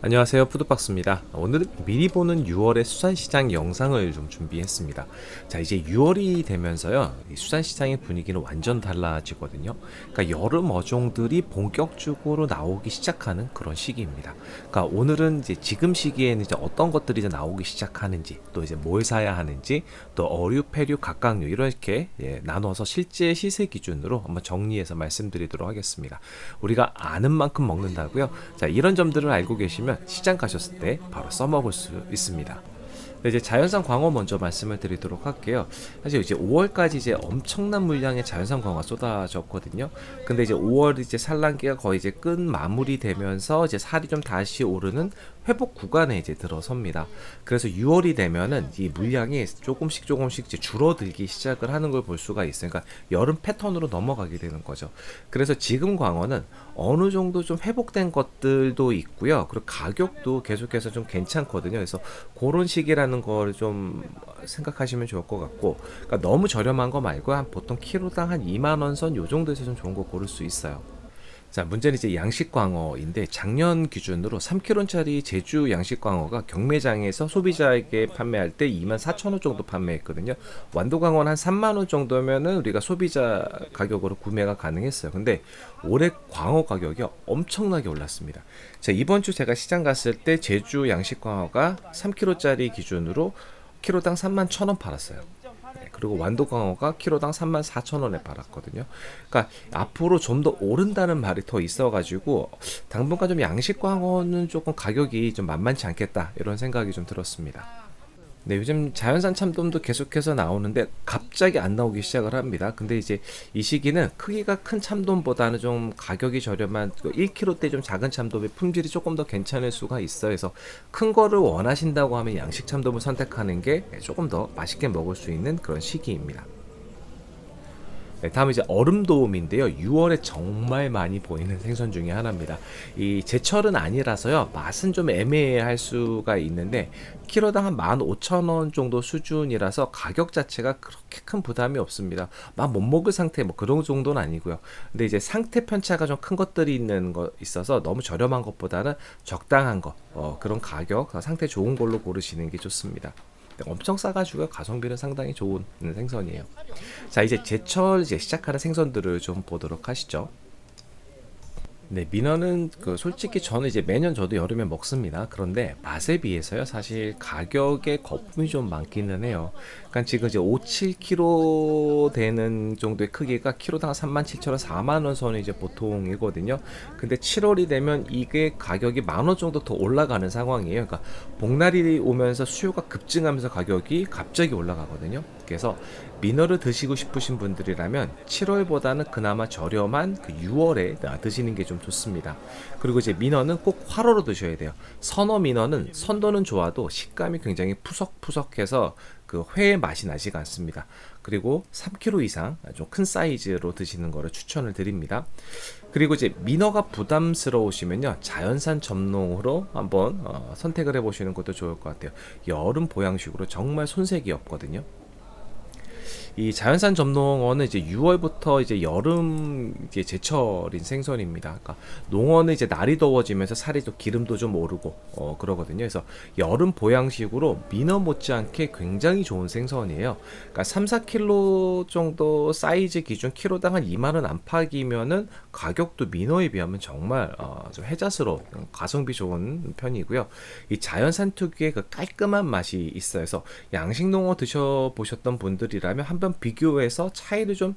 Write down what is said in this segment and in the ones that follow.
안녕하세요, 푸드박스입니다. 오늘은 미리 보는 6월의 수산시장 영상을 좀 준비했습니다. 자, 이제 6월이 되면서요, 이 수산시장의 분위기는 완전 달라지거든요. 그러니까 여름 어종들이 본격적으로 나오기 시작하는 그런 시기입니다. 그러니까 오늘은 이제 지금 시기에는 이제 어떤 것들이 이제 나오기 시작하는지, 또 이제 뭘 사야 하는지, 또 어류, 폐류, 각각류 이렇게 나눠서 실제 시세 기준으로 한번 정리해서 말씀드리도록 하겠습니다. 우리가 아는 만큼 먹는다고요. 자, 이런 점들을 알고 계시면 시장 가셨을 때 바로 써먹을 수 있습니다. 네, 이제 자연산 광어 먼저 말씀을 드리도록 할게요. 사실 이제 5월까지 이제 엄청난 물량의 자연산 광어가 쏟아졌거든요. 근데 이제 5월 이제 산란기가 거의 이제 끝 마무리되면서 이제 살이 좀 다시 오르는 회복 구간에 이제 들어섭니다. 그래서 6월이 되면은 이 물량이 조금씩 이제 줄어들기 시작을 하는 걸 볼 수가 있어요. 그러니까 여름 패턴으로 넘어가게 되는 거죠. 그래서 지금 광어는 어느 정도 좀 회복된 것들도 있고요. 그리고 가격도 계속해서 좀 괜찮거든요. 그래서 그런 시기라는 걸 좀 생각하시면 좋을 것 같고, 그러니까 너무 저렴한 거 말고 한 보통 키로당 한 2만 원 선 요 정도에서 좀 좋은 거 고를 수 있어요. 자, 문제는 이제 양식광어인데 작년 기준으로 3kg짜리 제주 양식광어가 경매장에서 소비자에게 판매할 때 24,000원 정도 판매했거든요. 완도광어는 한 3만원 정도면은 우리가 소비자 가격으로 구매가 가능했어요. 근데 올해 광어 가격이 엄청나게 올랐습니다. 자, 이번 주 제가 시장 갔을 때 제주 양식광어가 3kg짜리 기준으로 키로당 31,000원 팔았어요. 그리고 완도광어가 키로당 34,000원에 팔았거든요. 그러니까 앞으로 좀 더 오른다는 말이 더 있어가지고 당분간 좀 양식광어는 조금 가격이 좀 만만치 않겠다 이런 생각이 좀 들었습니다. 네, 요즘 자연산 참돔도 계속해서 나오는데 갑자기 안 나오기 시작을 합니다. 근데 이제 이 시기는 크기가 큰 참돔보다는 좀 가격이 저렴한 1kg대 좀 작은 참돔의 품질이 조금 더 괜찮을 수가 있어요. 그래서 큰 거를 원하신다고 하면 양식 참돔을 선택하는 게 조금 더 맛있게 먹을 수 있는 그런 시기입니다. 네, 다음 이제 얼음돔인데요. 6월에 정말 많이 보이는 생선 중에 하나입니다. 이 제철은 아니라서요. 맛은 좀 애매할 수가 있는데 키로당 한 15,000원 정도 수준이라서 가격 자체가 그렇게 큰 부담이 없습니다. 막 못 먹을 상태 뭐 그런 정도는 아니고요. 근데 이제 상태 편차가 좀 큰 것들이 있는 거 있어서 너무 저렴한 것보다는 적당한 거 그런 가격 상태 좋은 걸로 고르시는 게 좋습니다. 엄청 싸가지고 가성비는 상당히 좋은 생선이에요. 자, 이제 제철 이제 시작하는 생선들을 좀 보도록 하시죠. 네, 민어는 솔직히 저는 이제 매년 저도 여름에 먹습니다. 그런데 맛에 비해서요, 사실 가격에 거품이 좀 많기는 해요. 그러니까 지금 이제 5, 7kg 되는 정도의 크기가 키로당 37,000원, 4만 원 선이 이제 보통이거든요. 근데 7월이 되면 이게 가격이 10,000원 정도 더 올라가는 상황이에요. 그러니까 복날이 오면서 수요가 급증하면서 가격이 갑자기 올라가거든요. 그래서 민어를 드시고 싶으신 분들이라면 7월보다는 그나마 저렴한 그 6월에 드시는 게 좀 좋습니다. 그리고 이제 민어는 꼭 화로로 드셔야 돼요. 선어 민어는 선도는 좋아도 식감이 굉장히 푸석푸석해서 그 회의 맛이 나지가 않습니다. 그리고 3kg 이상 좀 큰 사이즈로 드시는 거를 추천을 드립니다. 그리고 이제 민어가 부담스러우시면요, 자연산 점농으로 한번 선택을 해보시는 것도 좋을 것 같아요. 여름 보양식으로 정말 손색이 없거든요. 이 자연산 점농어는 이제 6월부터 이제 여름 이제 제철인 생선입니다. 그러니까 농어는 이제 날이 더워지면서 살이 또 기름도 좀 오르고 그러거든요. 그래서 여름 보양식으로 민어 못지않게 굉장히 좋은 생선이에요. 그러니까 3, 4kg 정도 사이즈 기준 키로당 한 2만 원 안팎이면은 가격도 민어에 비하면 정말 좀 혜자스러운 가성비 좋은 편이고요. 이 자연산 특유의 그 깔끔한 맛이 있어요. 그래서 양식 농어 드셔보셨던 분들이라면 한번 비교해서 차이를 좀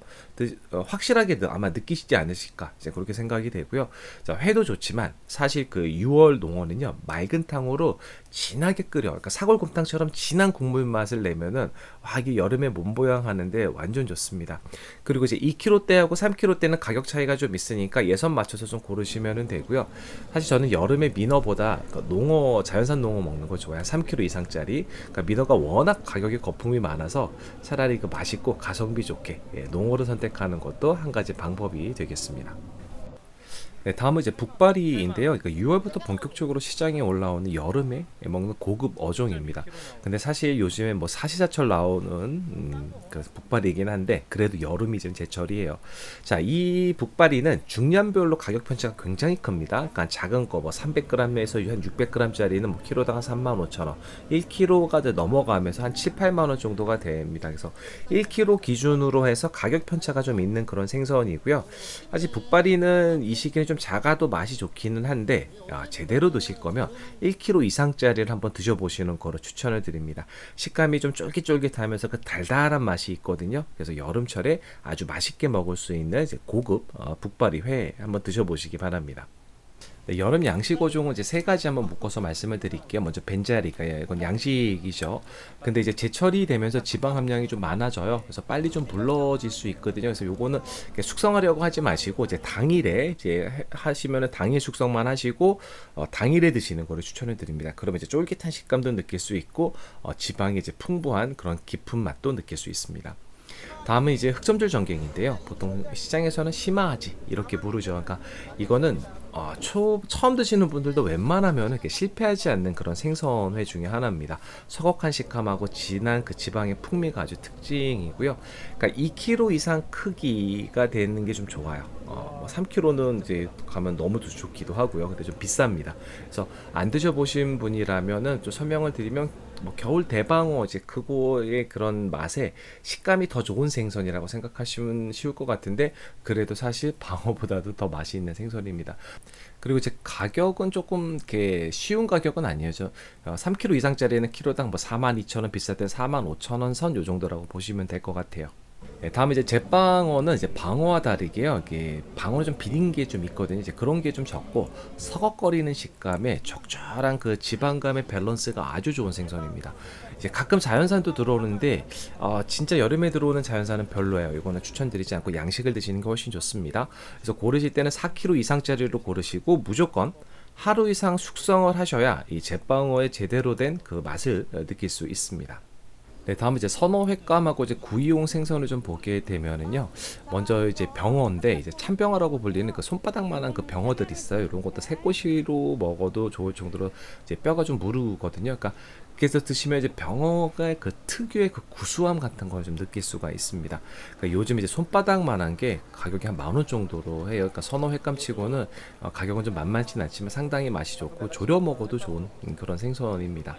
확실하게 아마 느끼시지 않으실까 이제 그렇게 생각이 되고요. 자, 회도 좋지만 사실 그 6월 농어는요, 맑은 탕으로 진하게 끓여, 그러니까 사골곰탕처럼 진한 국물 맛을 내면은 와, 이게 여름에 몸보양하는데 완전 좋습니다. 그리고 이제 2kg대하고 3kg대는 가격 차이가 좀 있으니까 예산 맞춰서 좀 고르시면 되고요. 사실 저는 여름에 민어보다 농어, 자연산 농어 먹는 거 좋아해요. 3kg 이상짜리. 그러니까 민어가 워낙 가격에 거품이 많아서 차라리 그 맛있고 가성비 좋게 농어를 선택하는 것도 한 가지 방법이 되겠습니다. 네, 다음은 이제 북바리인데요. 그러니까 6월부터 본격적으로 시장에 올라오는 여름에 먹는 고급 어종입니다. 근데 사실 요즘에 뭐 사시사철 나오는 그 북바리이긴 한데 그래도 여름이 좀 제철이에요. 자, 이 북바리는 중량별로 가격 편차가 굉장히 큽니다. 그러니까 작은 거 뭐 300g에서 한 600g짜리는 뭐 키로당 한 35,000원, 1kg가 넘어가면서 한 7, 8만 원 정도가 됩니다. 그래서 1kg 기준으로 해서 가격 편차가 좀 있는 그런 생선이고요. 사실 북바리는 이 시기에 좀 작아도 맛이 좋기는 한데 제대로 드실 거면 1kg 이상짜리를 한번 드셔보시는 거로 추천을 드립니다. 식감이 좀 쫄깃쫄깃하면서 그 달달한 맛이 있거든요. 그래서 여름철에 아주 맛있게 먹을 수 있는 이제 고급 북바리 회 한번 드셔보시기 바랍니다. 네, 여름 양식 어종은 이제 세 가지 한번 묶어서 말씀을 드릴게요. 먼저 벤자리가 이건 양식이죠. 근데 이제 제철이 되면서 지방 함량이 좀 많아져요. 그래서 빨리 좀 불러질 수 있거든요. 그래서 요거는 숙성하려고 하지 마시고 이제 당일에 이제 하시면은 당일 숙성만 하시고 당일에 드시는 거를 추천을 드립니다. 그러면 이제 쫄깃한 식감도 느낄 수 있고 지방이 이제 풍부한 그런 깊은 맛도 느낄 수 있습니다. 다음은 이제 흑점줄 전갱인데요. 보통 시장에서는 심화하지 이렇게 부르죠. 그러니까 이거는 처음 드시는 분들도 웬만하면 이렇게 실패하지 않는 그런 생선회 중에 하나입니다. 서걱한 식감하고 진한 그 지방의 풍미가 아주 특징이고요. 그러니까 2kg 이상 크기가 되는 게 좀 좋아요. 뭐 3kg는 이제 가면 너무 좋기도 하고요. 근데 좀 비쌉니다. 그래서 안 드셔보신 분이라면은 좀 설명을 드리면 뭐 겨울 대방어 이제 그거의 그런 맛에 식감이 더 좋은 생선이라고 생각하시면 쉬울 것 같은데 그래도 사실 방어보다도 더 맛이 있는 생선입니다. 그리고 이제 가격은 조금 이렇게 쉬운 가격은 아니에요. 3kg 이상짜리는 키로당 뭐 42,000원, 비쌀 때 45,000원 선 요 정도라고 보시면 될 것 같아요. 네, 다음에 이제 제방어는 이제 방어와 다르게요. 이게 방어는 좀 비린 게 좀 있거든요. 이제 그런 게 좀 적고 서걱거리는 식감에 적절한 그 지방감의 밸런스가 아주 좋은 생선입니다. 이제 가끔 자연산도 들어오는데 진짜 여름에 들어오는 자연산은 별로예요. 이거는 추천드리지 않고 양식을 드시는 게 훨씬 좋습니다. 그래서 고르실 때는 4kg 이상짜리로 고르시고 무조건 하루 이상 숙성을 하셔야 이 제방어의 제대로 된 그 맛을 느낄 수 있습니다. 네, 다음 이제 선어 횟감하고 이제 구이용 생선을 좀 보게 되면은요. 먼저 이제 병어인데 이제 참병어라고 불리는 그 손바닥만한 그 병어들 있어요. 이런 것도 새꼬시로 먹어도 좋을 정도로 이제 뼈가 좀 무르거든요. 그러니까 그래서 드시면 이제 병어가 그 특유의 그 구수함 같은 걸 좀 느낄 수가 있습니다. 그러니까 요즘 이제 손바닥만한 게 가격이 한 10,000원 정도로 해요. 그러니까 선어 횟감치고는 가격은 좀 만만치는 않지만 상당히 맛이 좋고 졸여 먹어도 좋은 그런 생선입니다.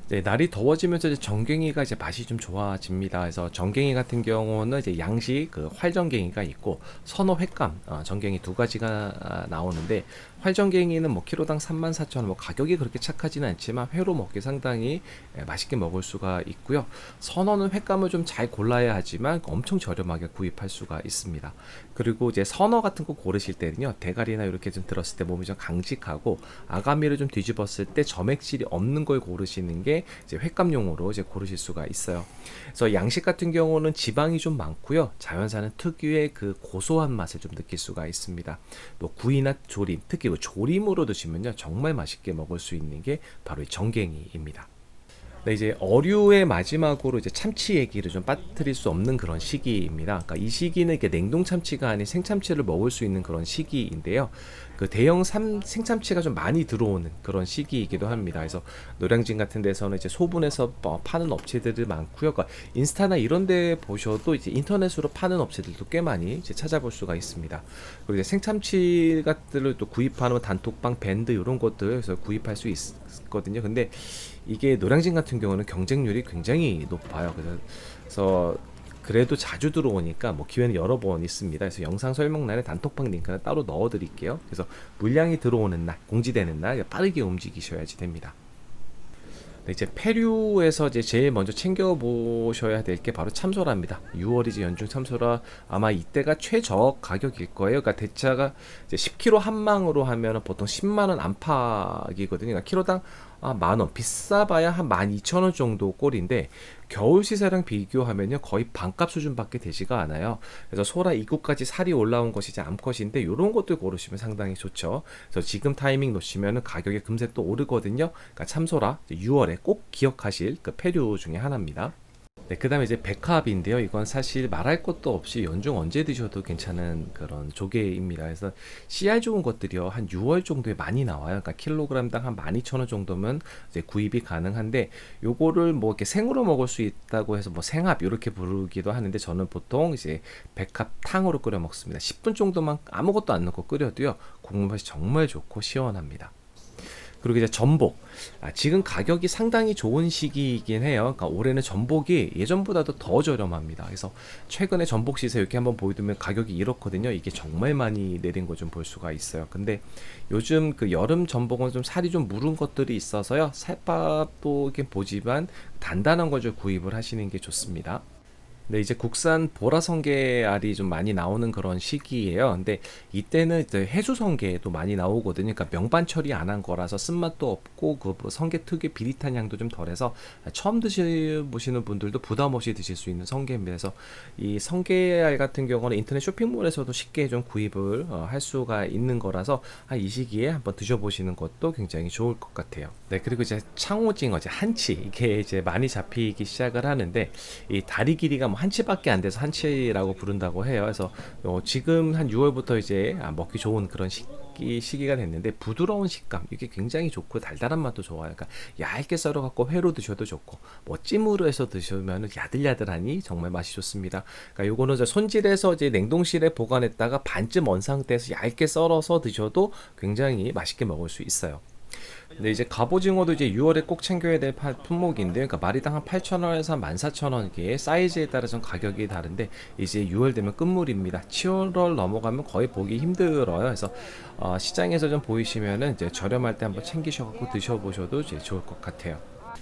네, 날이 더워지면서 이제 정갱이가 이제 맛이 좀 좋아집니다. 그래서 정갱이 같은 경우는 이제 양식 그 활정갱이가 있고 선어 횟감 정갱이 두 가지가 나오는데 활정갱이는 뭐 키로당 34,000원 뭐 가격이 그렇게 착하지는 않지만 회로 먹기 상당히 맛있게 먹을 수가 있고요. 선어는 횟감을 좀 잘 골라야 하지만 엄청 저렴하게 구입할 수가 있습니다. 그리고 이제 선어 같은 거 고르실 때는요. 대가리나 이렇게 좀 들었을 때 몸이 좀 강직하고 아가미를 좀 뒤집었을 때 점액질이 없는 걸 고르시는 게 이제 횟감용으로 이제 고르실 수가 있어요. 그래서 양식 같은 경우는 지방이 좀 많고요. 자연산은 특유의 그 고소한 맛을 좀 느낄 수가 있습니다. 뭐 구이나 조림, 특히 조림으로 드시면요 정말 맛있게 먹을 수 있는 게 바로 이 정갱이입니다. 네, 이제 어류의 마지막으로 이제 참치 얘기를 좀 빠뜨릴 수 없는 그런 시기입니다. 그러니까 이 시기는 이게 냉동 참치가 아닌 생참치를 먹을 수 있는 그런 시기인데요. 그 대형 생참치가 좀 많이 들어오는 그런 시기이기도 합니다. 그래서 노량진 같은 데서는 이제 소분해서 파는 업체들이 많고요. 그러니까 인스타나 이런 데 보셔도 이제 인터넷으로 파는 업체들도 꽤 많이 이제 찾아볼 수가 있습니다. 그리고 이제 생참치 같들을 또 구입하는 단톡방 밴드 이런 것들에서 구입할 수 있거든요. 근데 이게 노량진 같은 경우는 경쟁률이 굉장히 높아요. 그래서 그래도 자주 들어오니까 뭐 기회는 여러 번 있습니다. 그래서 영상 설명란에 단톡방 링크는 따로 넣어 드릴게요. 그래서 물량이 들어오는 날, 공지되는 날 빠르게 움직이셔야지 됩니다. 네, 이제 폐류에서 이제 제일 먼저 챙겨 보셔야 될 게 바로 참소라입니다. 6월이지 연중 참소라 아마 이때가 최저 가격일 거예요. 그러니까 대차가 이제 10kg 한 망으로 하면 보통 10만 원 안팎이거든요. 그러니까 키로당 만 원, 비싸봐야 한 12,000원 정도 꼴인데 겨울 시세랑 비교하면요 거의 반값 수준밖에 되지가 않아요. 그래서 소라 입구까지 살이 올라온 것이 이제 암컷인데 이런 것들 고르시면 상당히 좋죠. 그래서 지금 타이밍 놓치면 가격이 금세 또 오르거든요. 그러니까 참소라 6월에 꼭 기억하실 그 폐류 중에 하나입니다. 네, 그다음에 이제 백합인데요. 이건 사실 말할 것도 없이 연중 언제 드셔도 괜찮은 그런 조개입니다. 그래서 씨알 좋은 것들이요. 한 6월 정도에 많이 나와요. 그러니까 킬로그램당 한 12,000원 정도면 이제 구입이 가능한데 요거를 뭐 이렇게 생으로 먹을 수 있다고 해서 뭐 생합 이렇게 부르기도 하는데 저는 보통 이제 백합탕으로 끓여 먹습니다. 10분 정도만 아무것도 안 넣고 끓여도요. 국물 맛이 정말 좋고 시원합니다. 그리고 이제 전복. 지금 가격이 상당히 좋은 시기이긴 해요. 그러니까 올해는 전복이 예전보다도 더 저렴합니다. 그래서 최근에 전복 시세 이렇게 한번 보여두면 가격이 이렇거든요. 이게 정말 많이 내린 거 좀 볼 수가 있어요. 근데 요즘 그 여름 전복은 좀 살이 좀 무른 것들이 있어서요. 살밥도 이렇게 보지만 단단한 걸 좀 구입을 하시는 게 좋습니다. 네, 이제 국산 보라성게알이 좀 많이 나오는 그런 시기예요. 근데 이때는 이제 해수성게도 많이 나오거든요. 그러니까 명반 처리 안 한 거라서 쓴맛도 없고 그 성게 특유의 비릿한 향도 좀 덜해서 처음 드셔보시는 분들도 부담 없이 드실 수 있는 성게입니다. 그래서 이 성게알 같은 경우는 인터넷 쇼핑몰에서도 쉽게 좀 구입을 할 수가 있는 거라서 이 시기에 한번 드셔보시는 것도 굉장히 좋을 것 같아요. 네, 그리고 이제 창오징어, 이제 한치 이게 이제 많이 잡히기 시작을 하는데 이 다리 길이가 뭐 한치밖에 안 돼서 한치라고 부른다고 해요. 그래서 지금 한 6월부터 이제 먹기 좋은 그런 시기가 됐는데 부드러운 식감 이게 굉장히 좋고 달달한 맛도 좋아요. 그러니까 얇게 썰어 갖고 회로 드셔도 좋고 뭐 찜으로 해서 드시면 야들야들하니 정말 맛이 좋습니다. 그러니까 요거는 이제 손질해서 이제 냉동실에 보관했다가 반쯤 언 상태에서 얇게 썰어서 드셔도 굉장히 맛있게 먹을 수 있어요. 근데 이제 갑오징어도 이제 6월에 꼭 챙겨야 될 품목인데, 그러니까 마리당 한 8,000원에서 14,000원 이게 사이즈에 따라 좀 가격이 다른데 이제 6월 되면 끝물입니다. 7월 넘어가면 거의 보기 힘들어요. 그래서 시장에서 좀 보이시면은 이제 저렴할 때 한번 챙기셔갖고 드셔보셔도 이제 좋을 것 같아요.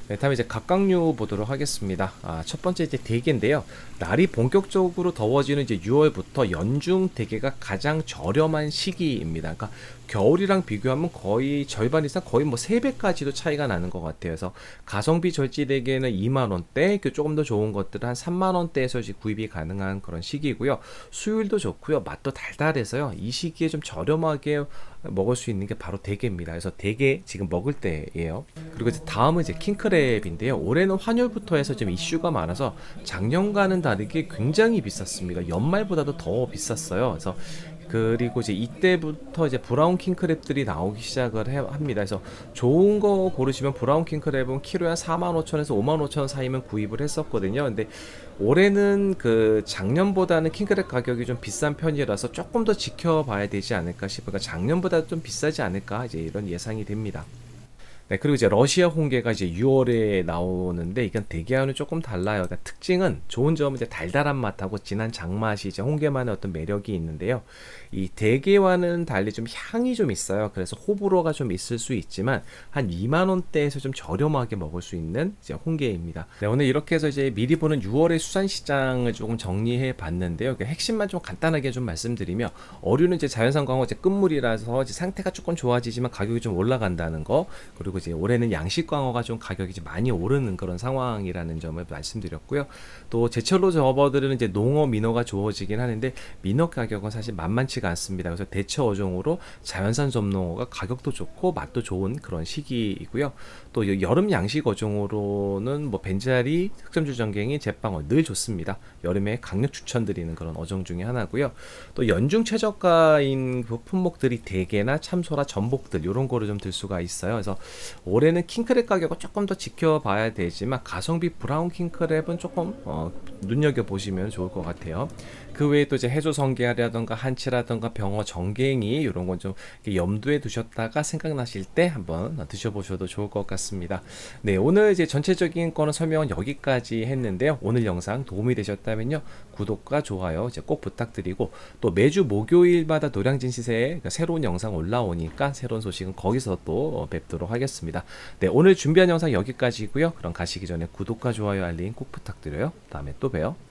네, 다음에 이제 갑각류 보도록 하겠습니다. 첫 번째 이제 대게인데요. 날이 본격적으로 더워지는 이제 6월부터 연중 대게가 가장 저렴한 시기입니다. 그러니까 겨울이랑 비교하면 거의 절반 이상 거의 뭐 3배까지도 차이가 나는 것 같아요. 그래서 가성비 절지 대게는 2만 원대, 조금 더 좋은 것들은 한 3만 원대에서 구입이 가능한 그런 시기고요. 수율도 좋고요. 맛도 달달해서요. 이 시기에 좀 저렴하게 먹을 수 있는 게 바로 대게입니다. 그래서 대게 지금 먹을 때예요. 그리고 이제 다음은 이제 킹크랩인데요. 올해는 환율부터 해서 좀 이슈가 많아서 작년과는 다르게 굉장히 비쌌습니다. 연말보다도 더 비쌌어요. 그리고 이제 이때부터 이제 브라운 킹크랩들이 나오기 시작을 합니다. 그래서 좋은 거 고르시면 브라운 킹크랩은 키로에 한 45,000원에서 55,000원 사이면 구입을 했었거든요. 근데 올해는 그 작년보다는 킹크랩 가격이 좀 비싼 편이라서 조금 더 지켜봐야 되지 않을까 싶으니까 작년보다 좀 비싸지 않을까 이제 이런 예상이 됩니다. 네, 그리고 이제 러시아 홍게가 이제 6월에 나오는데 이건 대게와는 조금 달라요. 그러니까 특징은 좋은 점은 이제 달달한 맛하고 진한 장맛이 이제 홍게만의 어떤 매력이 있는데요. 이 대게와는 달리 좀 향이 좀 있어요. 그래서 호불호가 좀 있을 수 있지만 한 2만 원대에서 좀 저렴하게 먹을 수 있는 이제 홍게입니다. 네, 오늘 이렇게 해서 이제 미리 보는 6월의 수산시장을 조금 정리해 봤는데요. 그 핵심만 좀 간단하게 좀 말씀드리며 어류는 이제 자연산 광어 이제 끝물이라서 이제 상태가 조금 좋아지지만 가격이 좀 올라간다는 거, 그리고 이제 올해는 양식광어가 좀 가격이 좀 많이 오르는 그런 상황이라는 점을 말씀드렸고요. 또 제철로 접어들은 이제 농어, 민어가 좋아지긴 하는데 민어 가격은 사실 만만치가 않습니다. 그래서 대체 어종으로 자연산 점농어가 가격도 좋고 맛도 좋은 그런 시기이고요. 또 여름 양식 어종으로는 뭐 벤자리, 흑점줄 전갱이, 제빵어 늘 좋습니다. 여름에 강력 추천드리는 그런 어종 중에 하나고요. 또 연중 최저가인 그 품목들이 대게나 참소라, 전복들 이런 거를 좀 들 수가 있어요. 그래서 올해는 킹크랩 가격을 조금 더 지켜봐야 되지만 가성비 브라운 킹크랩은 조금 눈여겨보시면 좋을 것 같아요. 그 외에 또 이제 해조 성게라던가 한치라던가 병어, 정갱이 이런 건 좀 염두에 두셨다가 생각나실 때 한번 드셔보셔도 좋을 것 같습니다. 네, 오늘 이제 전체적인 거는 설명은 여기까지 했는데요. 오늘 영상 도움이 되셨다면요, 구독과 좋아요 이제 꼭 부탁드리고, 또 매주 목요일마다 노량진 시세에 새로운 영상 올라오니까 새로운 소식은 거기서 또 뵙도록 하겠습니다. 네, 오늘 준비한 영상 여기까지고요. 그럼 가시기 전에 구독과 좋아요, 알림 꼭 부탁드려요. 다음에 또 봬요.